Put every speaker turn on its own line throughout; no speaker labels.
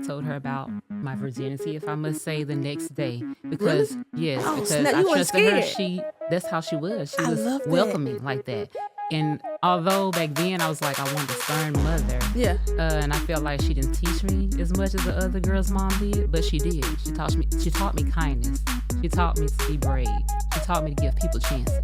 told her about my virginity, if I must say, the next day.
Really?
Because, yes,
Oh,
because
snap.
I
You weren't
trusted her.
scared.
That's how she was. She
I
was
love that.
welcoming like that. And although back then I was like, I wanted a stern mother,
Yeah.
and I felt like she didn't teach me as much as the other girl's mom did, but she did. She taught me kindness. She taught me to be brave. She taught me to give people chances.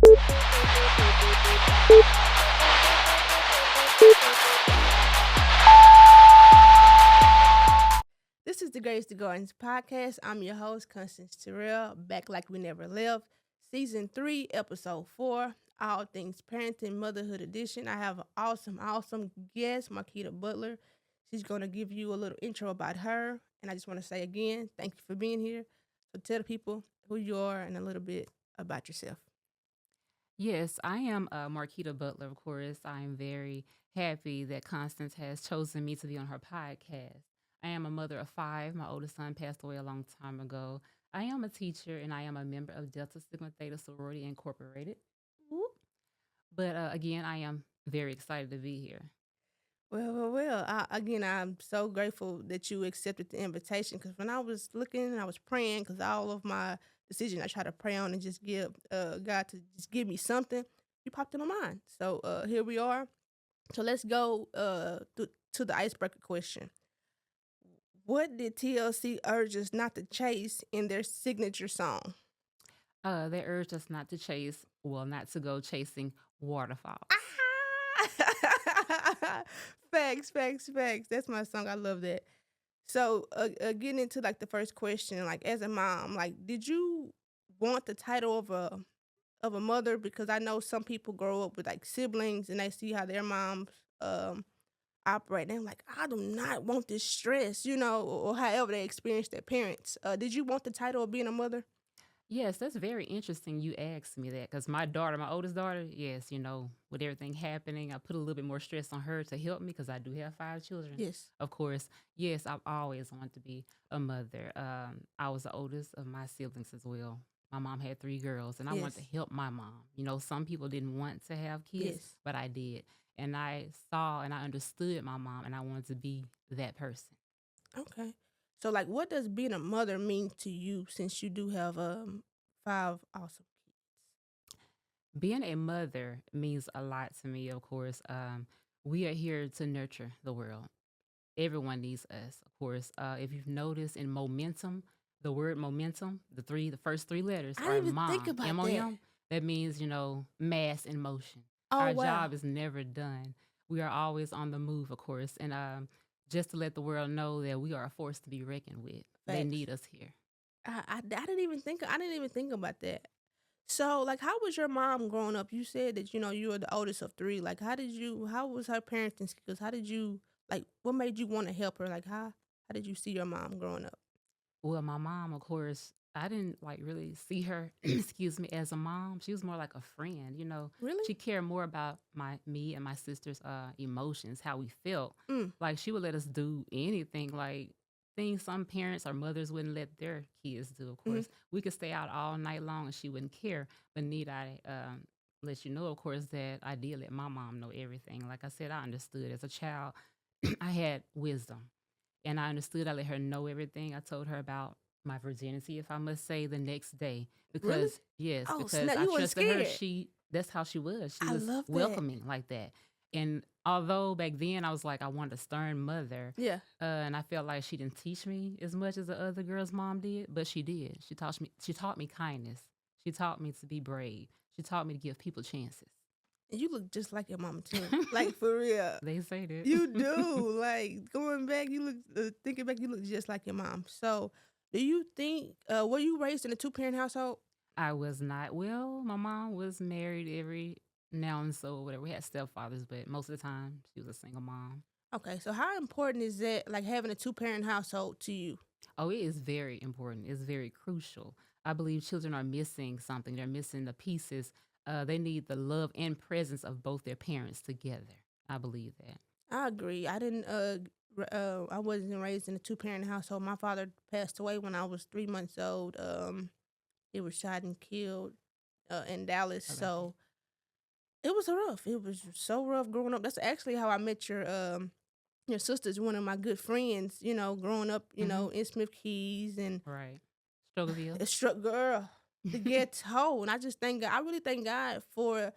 This is the Grace to Gardens podcast. I'm your host, Constance Terrell, back like we never left. Season 3, Episode 4, All Things Parenting, Motherhood Edition. I have an awesome guest, Marquita Butler. She's going to give you a little intro about her. And I just want to say again, thank you for being here. So tell the people who you are and a little bit about yourself.
Yes, I am Marquita Butler, of course. I am very happy that Constance has chosen me to be on her podcast. I am a mother of 5. My oldest son passed away a long time ago. I am a teacher and I am a member of Delta Sigma Theta Sorority Incorporated. Whoop. But again, I am very excited to be here.
Well. Again, I'm so grateful that you accepted the invitation because when I was looking, I was praying because all of my decisions I try to pray on and just give God to just give me something. You popped in my mind. So here we are. So let's go to the icebreaker question. What did TLC urge us not to chase in their signature song?
They urged us not to chase, well, not to go chasing waterfalls.
Ah! Facts. That's my song. I love that. So, getting into like the first question, like as a mom, like did you want the title of a mother? Because I know some people grow up with like siblings and they see how their moms operate. And they're like, I do not want this stress, or however they experience their parents. Did you want the title of being a mother?
Yes, that's very interesting you asked me that because my oldest daughter, yes, with everything happening, I put a little bit more stress on her to help me because I do have 5 children.
Yes.
Of course, yes, I've always wanted to be a mother. I was the oldest of my siblings as well. My mom had 3 girls, and I wanted
Yes.
to help my mom. Some people didn't want to have kids,
Yes.
but I did. And I saw and I understood my mom, and I wanted to be that person.
Okay. So like what does being a mother mean to you since you do have 5 awesome kids?
Being a mother means a lot to me, of course. We are here to nurture the world. Everyone needs us, of course. If you've noticed in momentum, the word momentum, the first 3 letters
I
are
didn't even think
mom,
about that.
MOM. That means, mass in motion.
Oh
Our
wow.
job is never done. We are always on the move, of course. And just to let the world know that we are a force to be reckoned with. They
Facts.
need us here.
I didn't even think about that. So like how was your mom growing up? You said that you were the oldest of 3. Like how was her parenting skills? How did you like what made you want to help her? Like how did you see your mom growing up?
Well, my mom, of course, I didn't like really see her, excuse me, as a mom. She was more like a friend.
Really?
She cared more about me and my sister's emotions, how we felt.
Mm.
Like she would let us do anything, like things some parents or mothers wouldn't let their kids do. Of
Hmm.
course, we could stay out all night long and she wouldn't care. But need I let you know, of course, that I did let my mom know everything. Like I said, I understood as a child. I had wisdom and I understood. I let her know everything. I told her about my virginity, if I must say, the next day.
Really?
Because, yes,
Oh
because
snap!
I
You weren't
trusted her.
scared.
That's how she was. She
I
was
love that.
welcoming like that. And although back then I was like, I wanted a stern mother,
Yeah.
and I felt like she didn't teach me as much as the other girl's mom did, but she did. She taught me kindness. She taught me to be brave. She taught me to give people chances.
And you look just like your mama too. Like for real.
They say that.
You do. Like going back, you look thinking back, you look just like your mom. So, do you think were you raised in a 2-parent household?
I was not. Well, my mom was married every now and so, whatever. We had stepfathers, but most of the time she was a single mom.
Okay, so how important is that, like having a 2-parent household to you?
Oh, it is very important. It's very crucial. I believe children are missing something. They're missing the pieces. They need the love and presence of both their parents together. I believe that.
I agree. I didn't. I wasn't raised in a 2-parent household. My father passed away when I was 3 months old. He was shot and killed in Dallas.
How about that?
So it was rough. It was so rough growing up. That's actually how I met your your sister's one of my good friends, growing up,
Mhm.
in Smith Keys and
Right. Struggleville.
a struck girl, the ghetto. And I just thank God. I really thank God for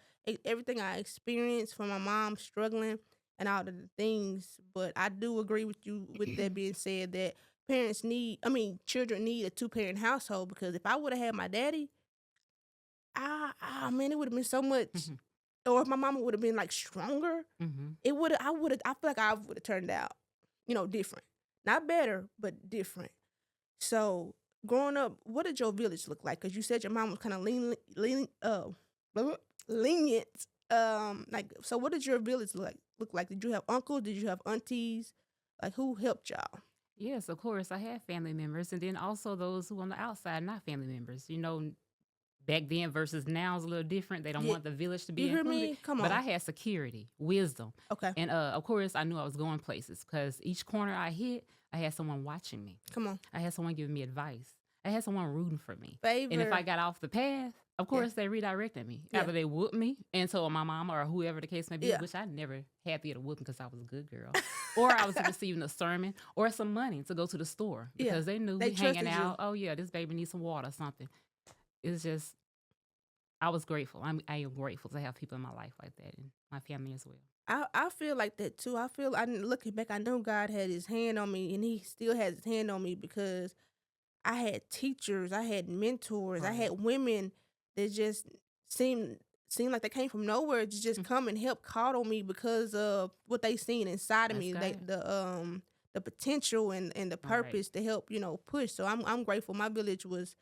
everything I experienced from my mom struggling and all of the things. But I do agree with you with that being said that children need a two-parent household because if I would have had my daddy, man, it would have been so much.
Mhm.
Or if my mama would have been like stronger,
Mhm.
I feel like I would have turned out, different. Not better, but different. So, growing up, what did your village look like? Because you said your mom was kind of blah, blah, lenient. So what did your village look like? Did you have uncles? Did you have aunties? Like, who helped y'all?
Yes, of course. I had family members, and then also those who on the outside, not family members. Back then versus now is a little different. They don't
Yeah,
want the village to
you
be
hear
included.
me? Come
But I
on.
had security, wisdom,
Okay,
and of course, I knew I was going places because each corner I hit, I had someone watching me.
come on.
I had someone giving me advice. I had someone rooting for me. And if I
Favor.
got off the path, of
Yeah,
course, they redirected me.
yeah,
Either they whooped me and told my mama or whoever the case may be,
yeah.
which I never had to get a whooping because I was a good girl. Or I was receiving a sermon or some money to go to the store
Yeah,
because they knew
they
we hanging
trusted you.
out. Oh, yeah, this baby needs some water or something. It's just, I was grateful. I am grateful to have people in my life like that and my family as well.
I feel like that too. Looking back, I know God had His hand on me, and He still has His hand on me because I had teachers, I had mentors, I
Right.
had women that just seemed seemed like they came from nowhere to just come and help coddle me because of what they seen inside of
That's
me,
God.
the potential and the
Right.
purpose to help push. So I'm grateful. My village was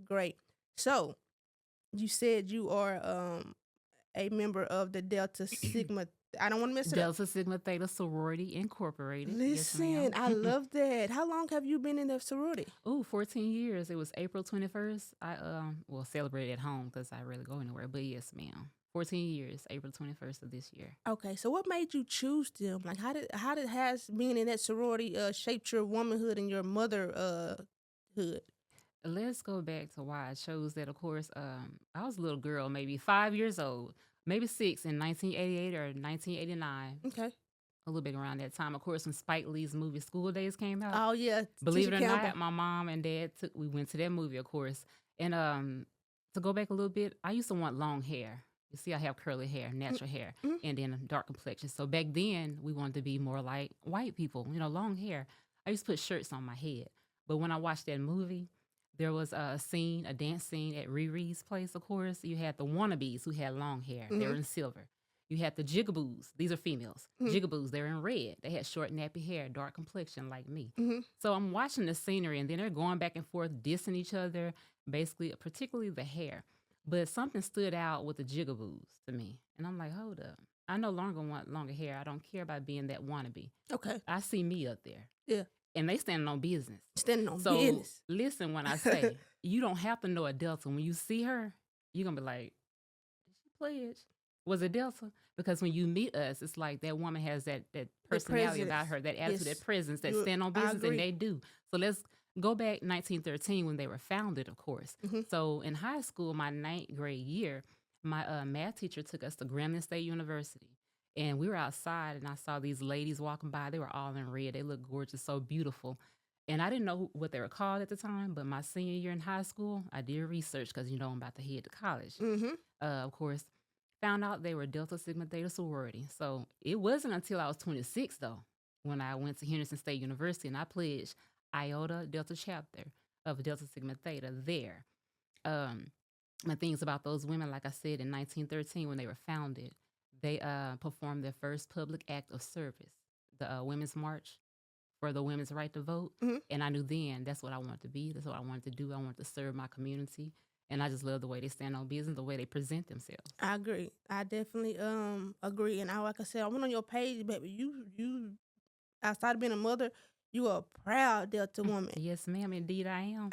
great. So you said you are a member of the Delta Sigma. I don't want to mess it up.
Delta Sigma Theta Sorority Incorporated. Yes,
Listen,
ma'am.
I love that. How long have you been in the sorority?
Ooh, 14 years. It was April 21st. I celebrated at home because I rarely go anywhere. But yes, ma'am. 14 years, April 21st of this year.
Okay, so what made you choose them? Like, how did has being in that sorority shaped your womanhood and your mother hood?
Let's go back to why I chose that. Of course, I was a little girl, maybe 5 years old, maybe six in 1988 or 1989,
Okay.
a little bit around that time. Of course, when Spike Lee's movie School Days came out,
Oh yeah,
believe
Tisha
it or
Campbell.
not, my mom and dad we went to that movie, of course. And to go back a little bit, I used to want long hair. You see, I have curly hair, natural hair,
Mm-hmm.
and then a dark complexion. So back then, we wanted to be more like white people, long hair. I used to put shirts on my head. But when I watched that movie, there was a scene, a dance scene at Riri's place, of course. You had the wannabes who had long hair. They
Mm-hmm.
were in silver. You had the jigaboos. These are females. Jigaboos, they're in red. They had short, nappy hair, dark complexion like me.
Mm-hmm.
So I'm watching the scenery, and then they're going back and forth, dissing each other, basically, particularly the hair. But something stood out with the jigaboos to me. And I'm like, hold up. I no longer want longer hair. I don't care about being that wannabe.
Okay.
I see me up there.
Yeah.
And they standing on business.
Standing on
So
business.
listen when I say, you don't have to know a Delta. When you see her, you're going to be like, did she pledge? Was it Delta? Because when you meet us, it's like that woman has that
The
personality
presence.
about her, that attitude, that
Yes.
presence, that
You.
stand on
I
business, and
agree.
they do. So let's go back 1913 when they were founded, of course.
Mm-hmm.
So in high school, my ninth grade year, my math teacher took us to Grambling State University. And we were outside, and I saw these ladies walking by. They were all in red. They looked gorgeous, so beautiful. And I didn't know what they were called at the time, but my senior year in high school, I did research because, I'm about to head to college.
Mm-hmm.
Of course, found out they were Delta Sigma Theta sorority. So it wasn't until I was 26, though, when I went to Henderson State University and I pledged Iota Delta chapter of Delta Sigma Theta there. Um, the things about those women, like I said, in 1913 when they were founded, they performed their first public act of service, the Women's March for the women's right to vote.
Mm-hmm.
And I knew then that's what I wanted to be. That's what I wanted to do. I wanted to serve my community. And I just love the way they stand on business, the way they present themselves.
I agree. I definitely agree. And like I said, I went on your page, baby. You outside of being a mother, you are a proud Delta woman.
Yes, ma'am. Indeed, I am.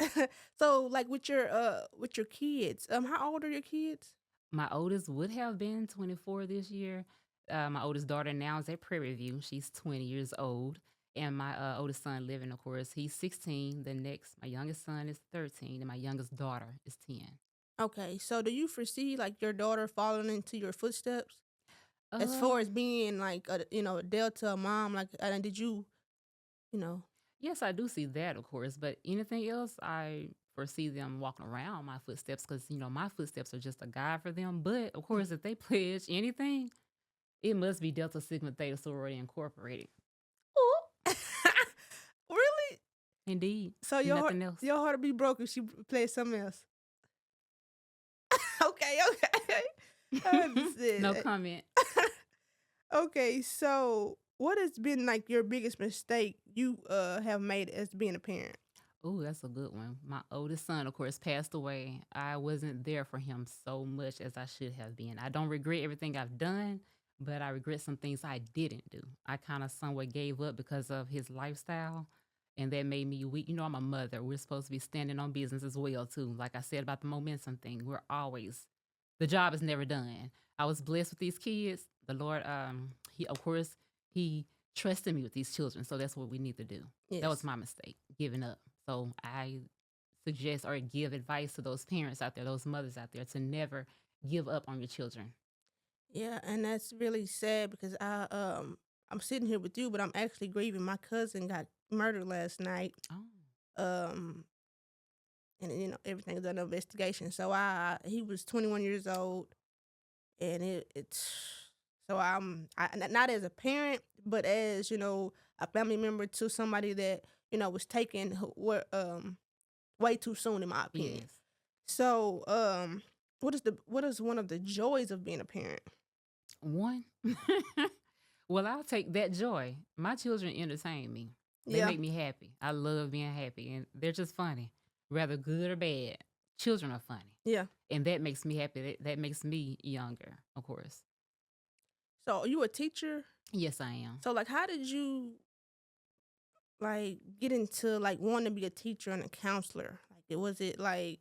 So like with your kids, how old are your kids?
My oldest would have been 24 this year. My oldest daughter now is at Prairie View. She's 20 years old. And my oldest son living, of course, he's 16. The next, my youngest son is 13, and my youngest daughter is 10.
Okay, so do you foresee like your daughter following into your footsteps? As far as
Um,
being like a Delta mom, like, and did you know,
yes, I do see that, of course, but anything else, I foresee them walking around my footsteps because my footsteps are just a guide for them. But of
mm.
course, if they pledge anything, it must be Delta Sigma Theta Sorority Incorporated.
Ooh. Really?
Indeed,
So
nothing else.
your heart would be broken if she plays something else. Okay, okay. I
No
understand.
comment.
Okay, so what has been like your biggest mistake you have made as being a parent?
Oh, that's a good one. My oldest son, of course, passed away. I wasn't there for him so much as I should have been. I don't regret everything I've done, but I regret some things I didn't do. I kind of somewhat gave up because of his lifestyle, and that made me weak. I'm a mother. We're supposed to be standing on business as well, too. Like I said about the momentum thing, the job is never done. I was blessed with these kids. The Lord, he, of course, he trusted me with these children. So that's what we need to do. That was
Yes.
my mistake, giving up. So I suggest or give advice to those parents out there, those mothers out there, to never give up on your children.
Yeah, and that's really sad because I'm sitting here with you, but I'm actually grieving. My cousin got murdered last night.
Oh,
Um and everything's under investigation. So he was 21 years old, and it's so not as a parent, but as a family member to somebody that was taken way too soon, in my opinion.
yes.
So what is one of the joys of being a parent?
One. Well, I'll take that joy. My children entertain me. They
Yeah,
make me happy. I love being happy, and they're just funny, whether good or bad. Children are funny,
yeah.
and that makes me happy. That makes me younger, of course.
So you a teacher?
Yes, I am.
So like, how did you like get into like wanting to be a teacher and a counselor? Like, was it like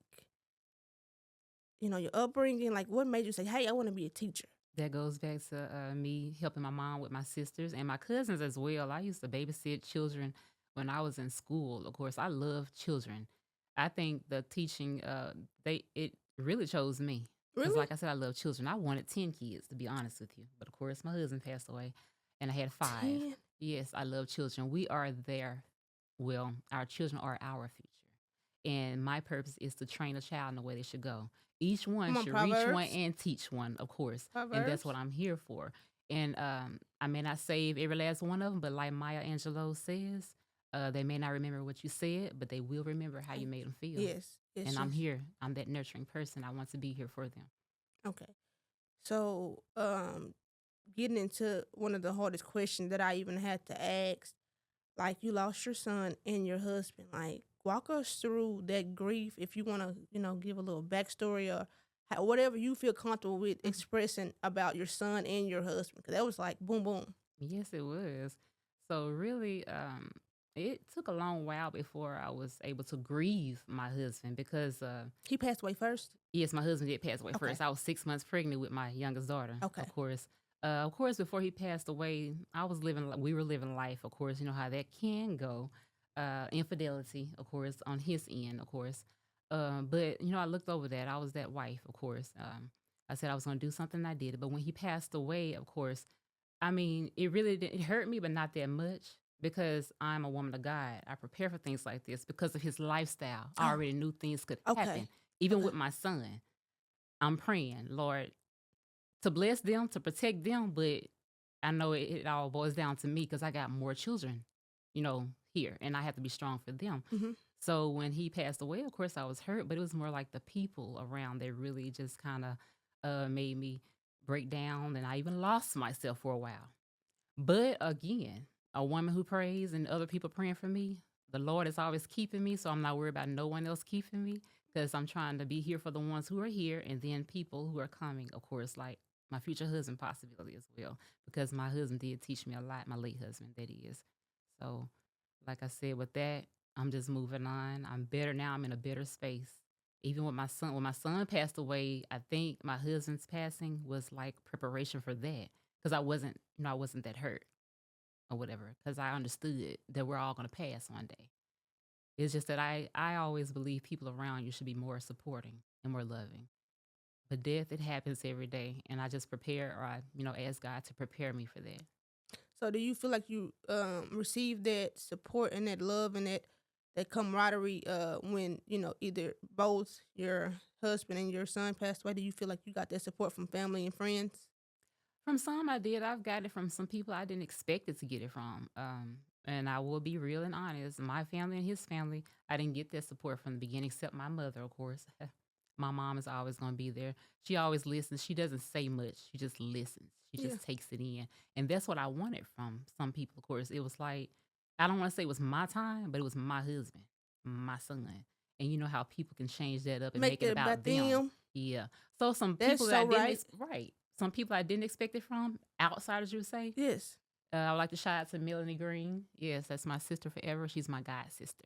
your upbringing? Like, what made you say, "Hey, I want to be a teacher"?
That goes back to me helping my mom with my sisters and my cousins as well. I used to babysit children when I was in school. Of course, I love children. I think the teaching, it really chose me because,
Really?
like I said, I love children. I wanted 10 kids, to be honest with you, but of course, my husband passed away, and I had five.
10?
Yes, I love children. We are there. Well, our children are our future, and my purpose is to train a child in the way they should go. Each one
Come on,
should reach one
Proverbs.
and teach one, of course. And that's what
Proverbs.
I'm here for. And I may not save every last one of them, but like Maya Angelou says, they may not remember what you said, but they will remember how you
Like,
made them feel.
yes, yes,
And I'm
yes.
here. I'm that nurturing person. I want to be here for them.
Okay. So, getting into one of the hardest questions that I even had to ask, like, you lost your son and your husband. Like, walk us through that grief. If you want to, give a little backstory or whatever you feel comfortable with
Mhm.
expressing about your son and your husband, because that was like boom, boom.
Yes, it was. So really, it took a long while before I was able to grieve my husband because
He passed away first.
yes, my husband did pass away
Okay.
first. I was 6 months pregnant with my youngest daughter, of
Okay.
course. Before he passed away, we were living life, of course. You know how that can go. Infidelity, of course, on his end, of course. But, I looked over that. I was that wife, of course. I said I was going to do something, I did it. But when he passed away, of course, I mean, it hurt me, but not that much because I'm a woman of God. I prepare for things like this because of his lifestyle. I
Oh,
already knew things could happen,
okay.
even
Okay.
with my son. I'm praying, Lord, to bless them, to protect them, but I know it all boils down to me because I got more children, here, and I have to be strong for them.
Mm-hmm.
So when he passed away, of course, I was hurt, but it was more like the people around that really just kind of made me break down, and I even lost myself for a while. But again, a woman who prays and other people praying for me, the Lord is always keeping me. So I'm not worried about no one else keeping me because I'm trying to be here for the ones who are here and then people who are coming, of course, like my future husband possibility as well. Because my husband did teach me a lot, my late husband, that is. So, like I said, with that, I'm just moving on. I'm better now. I'm in a better space. Even with my son, when my son passed away, I think my husband's passing was like preparation for that because I wasn't that hurt or whatever because I understood that we're all going to pass one day. It's just that I always believe people around you should be more supporting and more loving. But death, it happens every day, and I just prepare, or I, ask God to prepare me for that.
So do you feel like you receive that support and that love and that camaraderie when, either both your husband and your son passed away? Do you feel like you got that support from family and friends?
From some I did. I've got it from some people I didn't expect it to get it from. And I will be real and honest. My family and his family, I didn't get that support from the beginning, except my mother, of course. My mom is always going to be there. She always listens. She doesn't say much. She just listens. She
Yeah.
just takes it in. And that's what I wanted from some people, of course. It was like, I don't want to say it was my time, but it was my husband, my son. And you know how people can change that up and
Make
make it
that
about
about
them.
them.
Yeah. So some
That's
people that
so
I didn't,
right.
right. Some people I didn't expect it from, outsiders, you would say.
Yes.
I would like to shout out to Melanie Green. Yes, that's my sister forever. She's my god sister.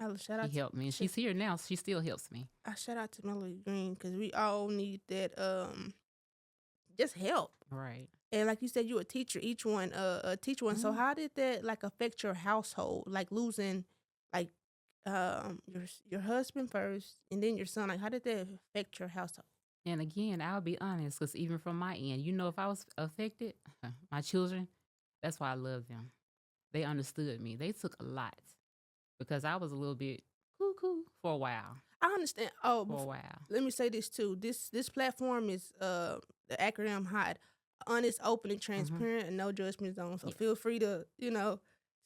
I shout
She
out
helped me, and
to
she's here now. She still helps me.
I shout out to Melody Green because we all need that just help.
Right.
And like you said, you a teacher, each one a teacher one. So
Mhm.
how did that like affect your household? Like losing like your husband first and then your son. Like how did that affect your household?
And again, I'll be honest, because even from my end, if I was affected, my children, that's why I love them. They understood me. They took a lot because I was a little bit cuckoo for a while.
I understand. Oh,
For a while.
let me say this too. This platform is the acronym HOT, honest, open, and
Hmm.
transparent, and no judgment zone. So
Yes.
feel free to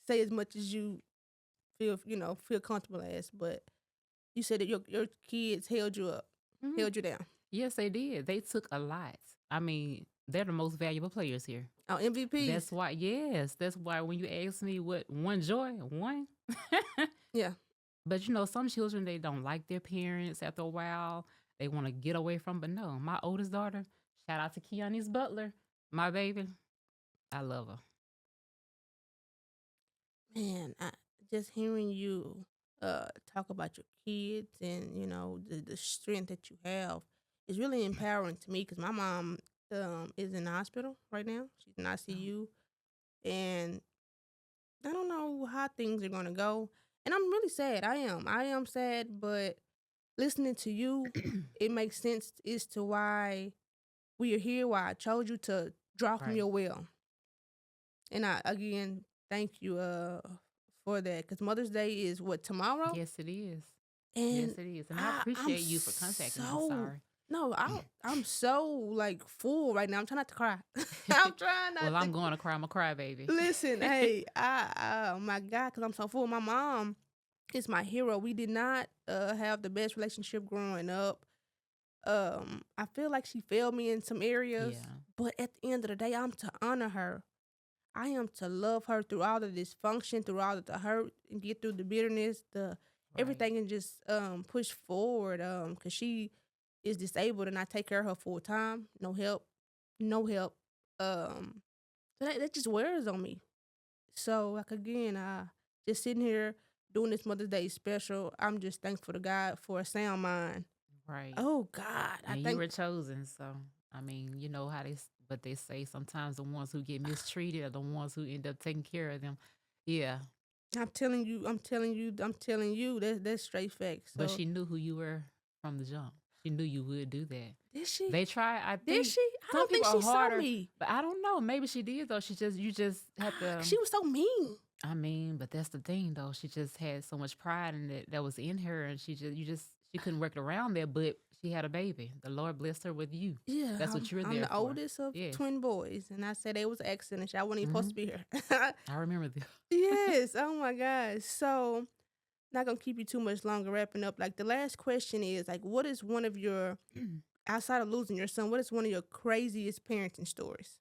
say as much as you feel comfortable as. But you said that your kids held you up,
Hmm.
held you down.
Yes, they did. They took a lot. I mean, they're the most valuable players here.
Oh, MVPs.
That's why, yes, that's why when you ask me what one joy, one.
Yeah.
But some children, they don't like their parents after a while. They want to get away from, but no, my oldest daughter, shout out to Keonis Butler, my baby. I love her.
Man, just hearing you talk about your kids and the strength that you have is really empowering to me because my mom is in the hospital right now. She's in
Oh.
ICU, and I don't know how things are gonna go. And I'm really sad. I am sad, but listening to you, it makes sense as to why we are here. Why I chose you to draw from
Right.
your well. And I again thank you for that because Mother's Day is what, tomorrow?
Yes, it is. Yes,
And
it is. And I
I'm
appreciate you for contacting me. I'm
so
sorry.
no, I'm so like full right now. I'm trying not to cry. I'm trying not
Well,
to
I'm going to cry. I'm a crybaby.
listen. Hey, oh my God, because I'm so full. My mom is my hero. We did not have the best relationship growing up. I feel like she failed me in some areas,
Yeah.
but at the end of the day, I'm to honor her. I am to love her through all the dysfunction, through all of the hurt, and get through the bitterness, the
Right.
everything, and just push forward. Cause she is disabled, and I take care of her full time, no help, no help. Um, so that just wears on me. So like again, just sitting here doing this Mother's Day special. I'm just thankful to God for a sound mind.
Right.
Oh God, I
And you
thank.
were chosen. So, I mean, you know how but they say sometimes the ones who get mistreated are the ones who end up taking care of them. Yeah.
I'm telling you, I'm telling you, I'm telling you. That's straight facts.
But
So
she knew who you were from the jump. She knew you would do that.
did she?
They try. I
Did
think
she? I
some
don't think
people are
she saw
harder,
me.
but I don't know. Maybe she did though. You just had to.
'Cause she was so mean.
I mean, but that's the thing though. She just had so much pride in it that was in her, and she couldn't work around that. But she had a baby. The Lord blessed her with you.
Yeah,
That's what
I'm,
you're
I'm
there
the
for.
oldest of
Yes.
twin boys, and I said they was an accident. I wasn't even supposed
Hmm.
to be here.
I remember this.
Yes. Oh my gosh. So not gonna keep you too much longer. Wrapping up. Like the last question is like, what is one of your outside of losing your son? What is one of your craziest parenting stories?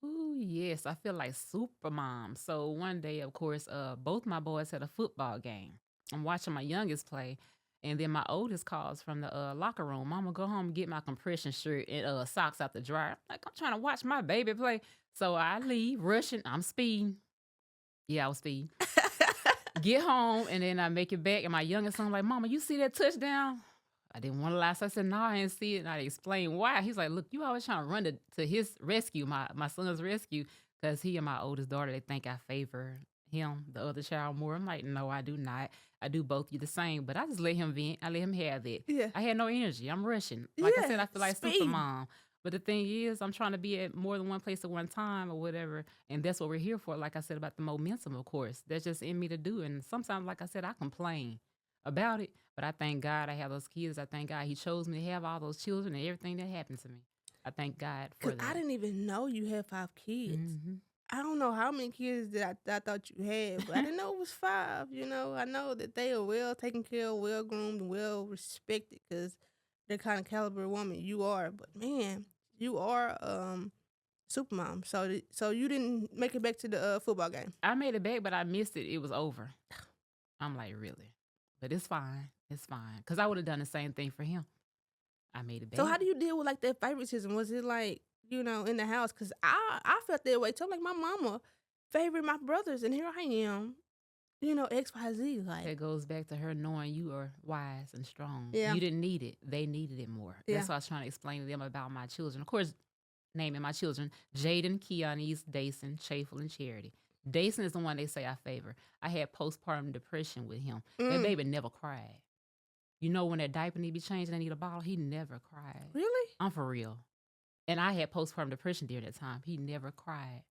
Ooh, yes, I feel like super mom. So one day, of course, both my boys had a football game. I'm watching my youngest play, and then my oldest calls from the locker room. Mama, go home and get my compression shirt and socks out the dryer. I'm trying to watch my baby play. So I leave, rushing. I'm speeding. Yeah, I was speeding. Get home, and then I make it back. And my youngest son like, Mama, you see that touchdown? I didn't want to lie. So I said, no, I didn't see it. And I explained why. He's like, look, you always trying to run to his rescue, my son's rescue, because he and my oldest daughter, they think I favor him, the other child, more. I'm like, no, I do not. I do both you the same, but I just let him vent. I let him have it.
Yeah.
I had no energy. I'm rushing. Like I said,
Yeah.
I feel like super
Speed.
mom. But the thing is, I'm trying to be at more than one place at one time or whatever. And that's what we're here for. Like I said about the momentum, of course. That's just in me to do. And sometimes, like I said, I complain about it. But I thank God I have those kids. I thank God He chose me to have all those children and everything that happened to me. I thank God for
Cause I
that.
didn't even know you had 5 kids.
Hmm.
I don't know how many kids that I thought you had, but I didn't know it was 5, you know? I know that they are well taken care of, well groomed, and well respected because the kind of caliber woman you are. But man, you are super mom. So you didn't make it back to the football game.
I made it back, but I missed it. It was over. I'm like, really? But it's fine. It's fine. Because I would have done the same thing for him. I made it
So
back.
how do you deal with like that favoritism? Was it like, you know, in the house? Cause I felt that way too. I'm like my mama favored my brothers, and here I am, you know, XYZ. Like,
That goes back to her knowing you are wise and strong.
yeah,
You didn't need it. They needed it more.
yeah.
That's what I was trying to explain to them about my children. Of course, naming my children Jaden, Keonese, Dason, Chafel, and Charity. Dason is the one they say I favor. I had postpartum depression with him. That
Mm,
baby never cried. You know when that diaper need to be changed and I need a bottle, he never cried.
really?
I'm for real. And I had postpartum depression during that time. He never cried.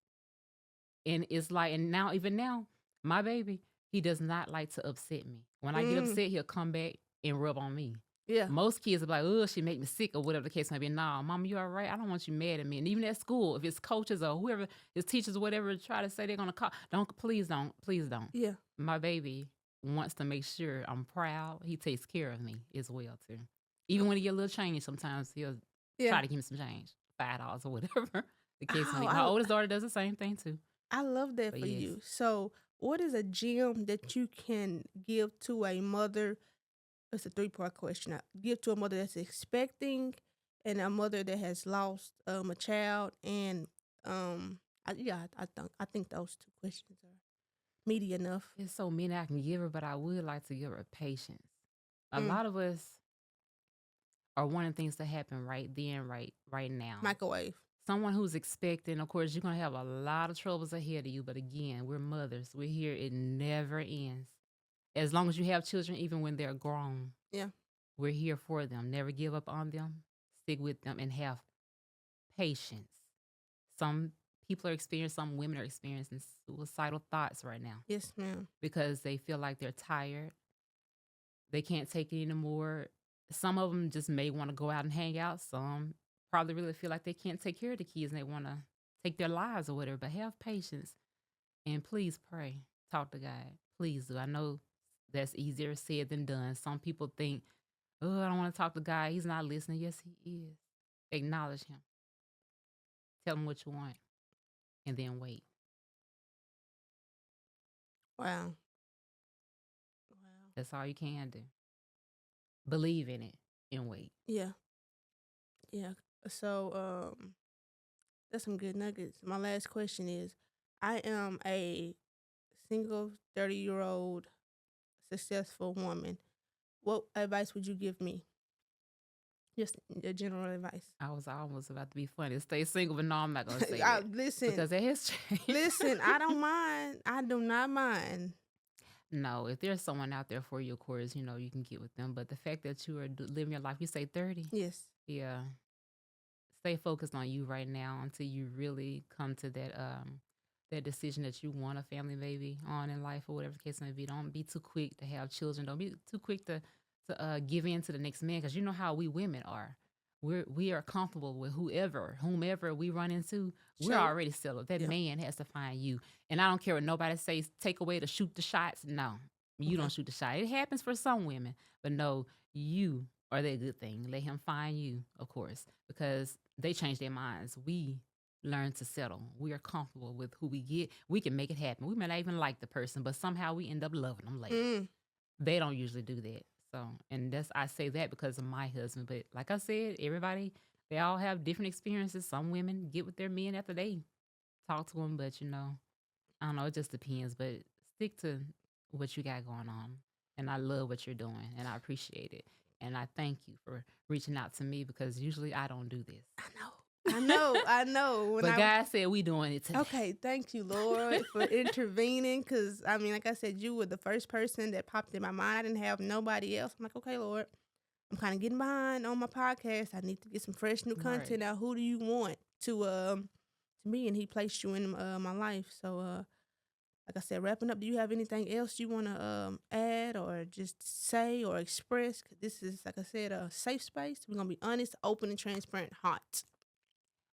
And it's like, and now, even now, my baby, he does not like to upset me. When I get
Mm,
upset, he'll come back and rub on me.
yeah,
Most kids are like, oh, she make me sick or whatever the case may be. Nah, mama, you all right? I don't want you mad at me. And even at school, if it's coaches or whoever, his teachers or whatever, try to say they're going to call, please don't.
yeah.
My baby wants to make sure I'm proud. He takes care of me as well, too. Even when he get a little change, sometimes he'll
Yeah.
try to give me some change, $5 or whatever the case may
Oh,
be. My oldest daughter does the same thing, too.
I love that
But
for
yes,
you. So, what is a gem that you can give to a mother? It's a 3-part question. Give to a mother that's expecting, and a mother that has lost a child. And I think those 2 questions are meaty enough.
there's so many I can give her, but I would like to give her patience. A
Mm,
lot of us are wanting things to happen right then, right now.
microwave.
Someone who's expecting, of course, you're gonna have a lot of troubles ahead of you. But again, we're mothers. We're here. It never ends. As long as you have children, even when they're grown,
Yeah.
we're here for them. Never give up on them. Stick with them and have patience. Some people are experiencing, some women are experiencing suicidal thoughts right now
Yes, ma'am.
because they feel like they're tired. They can't take it anymore. Some of them just may want to go out and hang out. Some probably really feel like they can't take care of the kids and they want to take their lives or whatever. But have patience and please pray. Talk to God. Please do. I know that's easier said than done. Some people think, oh, I don't want to talk to God. He's not listening. Yes, He is. Acknowledge Him. Tell Him what you want and then wait.
Wow. Wow.
That's all you can do. Believe in it and wait.
Yeah. Yeah. So, that's some good nuggets. My last question is, I am a single 30-year-old successful woman. What advice would you give me? Just a general advice.
I was almost about to be funny. Stay single, but no, I'm not going to say
I,
that
listen,
because it has changed.
listen. I don't mind. I do not mind.
No, if there's someone out there for you, of course, you can get with them. But the fact that you are living your life, you say 30,
Yes.
yeah, stay focused on you right now until you really come to that decision that you want a family maybe on in life or whatever the case may be. Don't be too quick to have children. Don't be too quick to give in to the next man because you know how we women are. We are comfortable with whomever we run into. We're
So,
already settled. That
yeah.
man has to find you, and I don't care what nobody says. Take away to shoot the shots. No, you
Okay.
don't shoot the shot. It happens for some women, but no, you are that good thing. Let him find you, of course, because they change their minds. We learn to settle. We are comfortable with who we get. We can make it happen. We may not even like the person, but somehow we end up loving them later.
Mm,
They don't usually do that. So, and I say that because of my husband. But like I said, everybody, they all have different experiences. Some women get with their men after they talk to them, but I don't know. It just depends. But stick to what you got going on. And I love what you're doing, and I appreciate it. And I thank you for reaching out to me because usually I don't do this.
I know. I know. When
But
I
God said we doing it today.
Okay, thank you, Lord, for intervening. Cause I mean, like I said, you were the first person that popped in my mind. I didn't have nobody else. I'm like, okay, Lord, I'm kind of getting behind on my podcast. I need to get some fresh new
Right.
content out. Who do you want to me? And He placed you in my life. So like I said, wrapping up. Do you have anything else you want to add or just say or express? 'Cause this is, like I said, a safe space. We're gonna be honest, open, and transparent. Hot.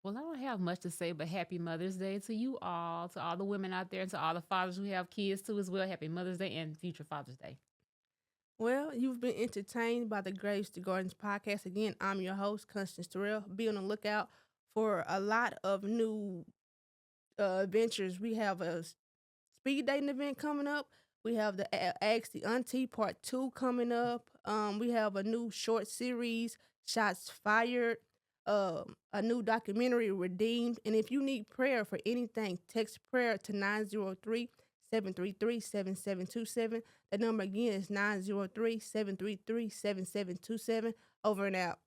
Well, I don't have much to say, but happy Mother's Day to you all, to all the women out there, and to all the fathers who have kids too as well. Happy Mother's Day and future Father's Day.
Well, you've been entertained by the Graves to Gardens podcast. Again, I'm your host, Constance Terrell. Be on the lookout for a lot of new adventures. We have a speed dating event coming up. We have the Ask the Auntie Part 2 coming up. We have a new short series, Shots Fired, a new documentary, Redeemed. And if you need prayer for anything, text prayer to 903-733-7727. The number again is 903-733-7727. Over and out.